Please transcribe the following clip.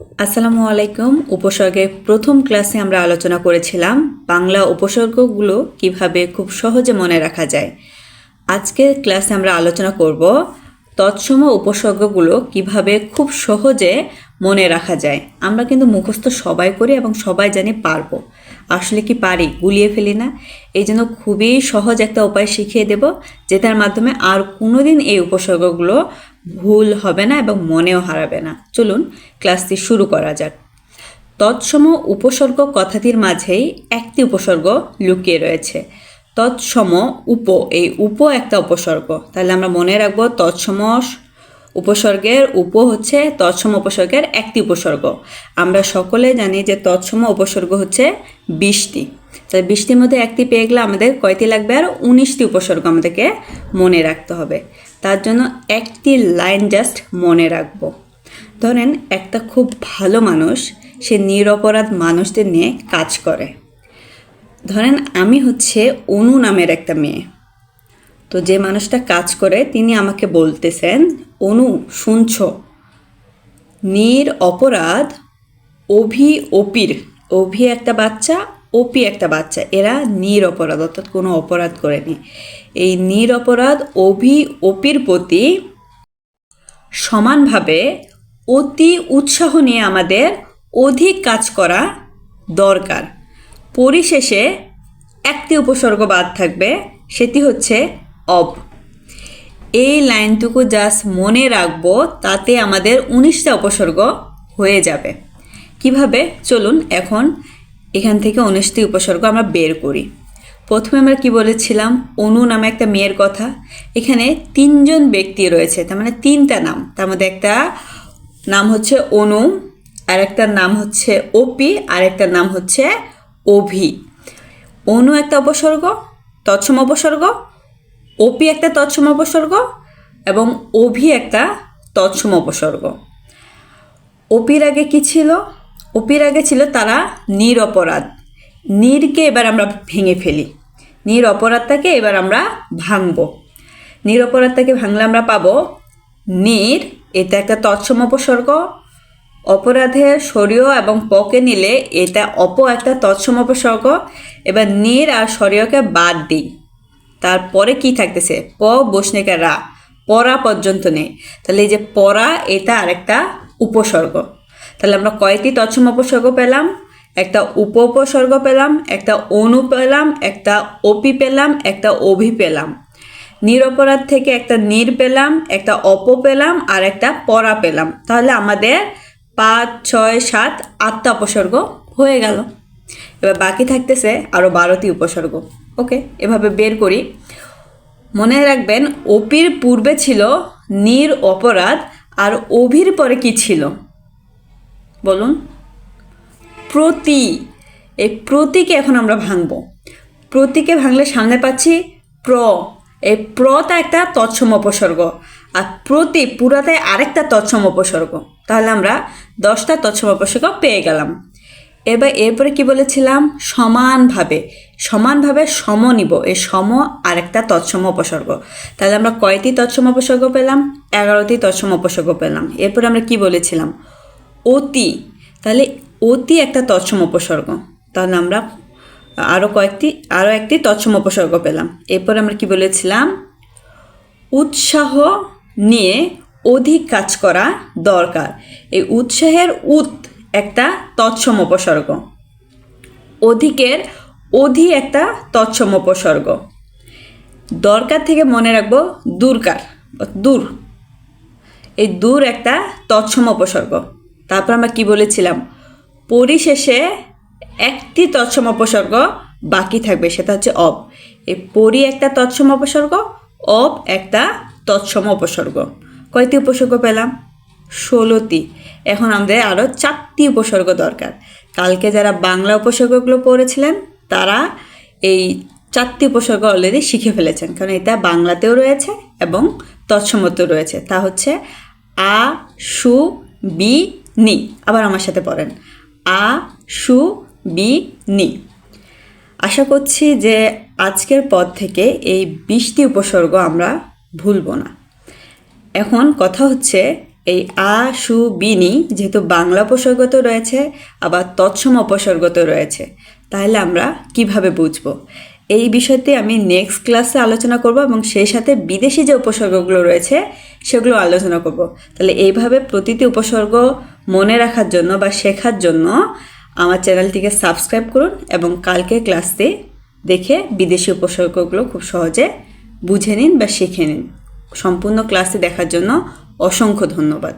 আসসালামু আলাইকুম। উপসর্গের প্রথম ক্লাসে আমরা আলোচনা করেছিলাম বাংলা উপসর্গগুলো কিভাবে খুব সহজে মনে রাখা যায়। আজকের ক্লাসে আমরা আলোচনা করব তৎসম উপসর্গগুলো কিভাবে খুব সহজে মনে রাখা যায়। আমরা কিন্তু মুখস্থ সবাই করি এবং সবাই জানি পারবো, আসলে কি পারি, গুলিয়ে ফেলি না। এই জন্য খুবই সহজ একটা উপায় শিখিয়ে দেব, যেটার মাধ্যমে আর কোনোদিন এই উপসর্গগুলো ভুল হবে না এবং মনেও হারাবে না। চলুন ক্লাসটি শুরু করা যাক। তৎসম উপসর্গ কথাটির মাঝেই একটি উপসর্গ লুকিয়ে রয়েছে। তৎসম উপ, এই উপ একটা উপসর্গ। তাহলে আমরা মনে রাখবো তৎসম উপসর্গের উপ হচ্ছে তৎসম উপসর্গের একটি উপসর্গ। আমরা সকলে জানি যে তৎসম উপসর্গ হচ্ছে 20টি। তাহলে 20টির মধ্যে একটি পেয়ে গেলে আমাদের কয়টি লাগবে? আর 19টি উপসর্গ আমাদেরকে মনে রাখতে হবে। তার জন্য একটি লাইন জাস্ট মনে রাখবো। ধরেন একটা খুব ভালো মানুষ, সে নিরপরাধ মানুষদের নিয়ে কাজ করে। ধরেন আমি হচ্ছে অনু নামের একটা মেয়ে। তো যে মানুষটা কাজ করে তিনি আমাকে বলতেছেন, অনু শুনছ, নিরপরাধ অভি অভি একটা বাচ্চা, অপি একটা বাচ্চা, এরা নিরপরাধ অর্থাৎ কোনো অপরাধ করেনি। এই নিরপরাধ অপির প্রতি সমানভাবে অতি উৎসাহ নিয়ে আমাদের অধিক কাজ করা দরকার। পরিশেষে একটি উপসর্গ বাদ থাকবে, সেটি হচ্ছে অব। এই লাইনটুকু জাস্ট মনে রাখবো, তাতে আমাদের 19টা উপসর্গ হয়ে যাবে। কিভাবে? চলুন এখন এখান থেকে 19টি উপসর্গ আমরা বের করি। প্রথমে আমরা কি বলেছিলাম? অনু নামে একটা মেয়ের কথা। এখানে 3জন ব্যক্তি রয়েছে, তার মানে 3টা নাম। তার মধ্যে একটা নাম হচ্ছে অনু, আর একটা নাম হচ্ছে অপি, আর একটা নাম হচ্ছে অভি। অনু একটা উপসর্গ, তৎসম উপসর্গ, অপি একটা তৎসম উপসর্গ এবং অভি একটা তৎসম উপসর্গ। অপির আগে কি ছিল? অপির আগে ছিল তারা নিরপরাধ। নিরকে এবার আমরা ভেঙে ফেলি, নিরপরাধটাকে এবার আমরা ভাঙব। নিরপরাধটাকে ভাঙলে আমরা পাবো নির, এটা একটা তৎসম উপসর্গ। অপরাধের সরিয় এবং পকে নিলে এটা একটা তৎসম উপসর্গ। এবার নির আর সরিয়কে বাদ দিই, তারপরে কি থাকতেছে? প বসনিকা রা, পরা পর্যন্ত নেই। তাহলে এই যে পরা, এটা আরেকটা উপসর্গ। তাহলে আমরা কয়টি তৎসম উপসর্গ পেলাম? একটা উপসর্গ পেলাম, একটা অনু পেলাম, একটা অপি পেলাম, একটা অভি পেলাম। নিরপরাধ থেকে একটা নির পেলাম, একটা অপ পেলাম, আর একটা পরা পেলাম। তাহলে আমাদের 5, 6, 7, 8টা উপসর্গ হয়ে গেল। এবার বাকি থাকতেছে আরও 12টি উপসর্গ। ওকে, এভাবে বের করি। মনে রাখবেন অপির পূর্বে ছিল নির অপরাধ, আর অভির পরে কি ছিল বলুন? প্রতি। এই প্রতিকে এখন আমরা ভাঙবো। প্রতিকে ভাঙলে সামনে পাচ্ছি প্র। এই প্রটা একটা তৎসম উপসর্গ, আর প্রতি পুরাতে আরেকটা তৎসম উপসর্গ। তাহলে আমরা 10টা তৎসম উপসর্গ পেয়ে গেলাম। এবার এরপরে কি বলেছিলাম? সমানভাবে। সমানভাবে সম নিব, এই সম আরেকটা তৎসম উপসর্গ। তাহলে আমরা কয়টি তৎসম উপসর্গ পেলাম? 11টি তৎসম উপসর্গ পেলাম। এরপরে আমরা কি বলেছিলাম? অতি। তাহলে অতি একটা তৎসম উপসর্গ। তাহলে আমরা আরও একটি তৎসম উপসর্গ পেলাম। এরপর আমরা কি বলেছিলাম? উৎসাহ নিয়ে অধিক কাজ করা দরকার। এই উৎসাহের উৎ একটা তৎসম উপসর্গ, অধিকের অধি একটা তৎসম উপসর্গ। দরকার থেকে মনে রাখবো দূরকার, দূর, এই দূর একটা তৎসম উপসর্গ। তারপর আমরা কি বলেছিলাম? পরিশেষে একটি তৎসম উপসর্গ বাকি থাকবে, সেটা হচ্ছে অব। এই পরি একটা তৎসম উপসর্গ, অব একটা তৎসম উপসর্গ। কয়টি উপসর্গ পেলাম? 16টি। এখন আমাদের আরও 4টি উপসর্গ দরকার। কালকে যারা বাংলা উপসর্গগুলো পড়েছিলেন তারা এই 4টি উপসর্গ অলরেডি শিখে ফেলেছেন, কারণ এটা বাংলাতেও রয়েছে এবং তৎসমতেও রয়েছে। তা হচ্ছে আ, সু, বি, নি। আবার আমার সাথে পড়েন, আ, সু, বি, নি। আশা করছি যে আজকের পর থেকে এই 20টি উপসর্গ আমরা ভুলব না। এখন কথা হচ্ছে এই আ সু বিনি যেহেতু বাংলা উপসর্গত রয়েছে আবার তৎসম উপসর্গত রয়েছে, তাহলে আমরা কিভাবে বুঝব এই বিষয়টি আমি নেক্সট ক্লাসে আলোচনা করব এবং সেই সাথে বিদেশি যে উপসর্গগুলো রয়েছে সেগুলো আলোচনা করব। তাহলে এইভাবে প্রতিটি উপসর্গ মনে রাখার জন্য বা শেখার জন্য আমার চ্যানেলটিকে সাবস্ক্রাইব করুন এবং কালকে ক্লাসে দেখে বিদেশি উপসর্গগুলো খুব সহজে বুঝে নিন বা শিখে নিন। সম্পূর্ণ ক্লাসটি দেখার জন্য অসংখ্য ধন্যবাদ।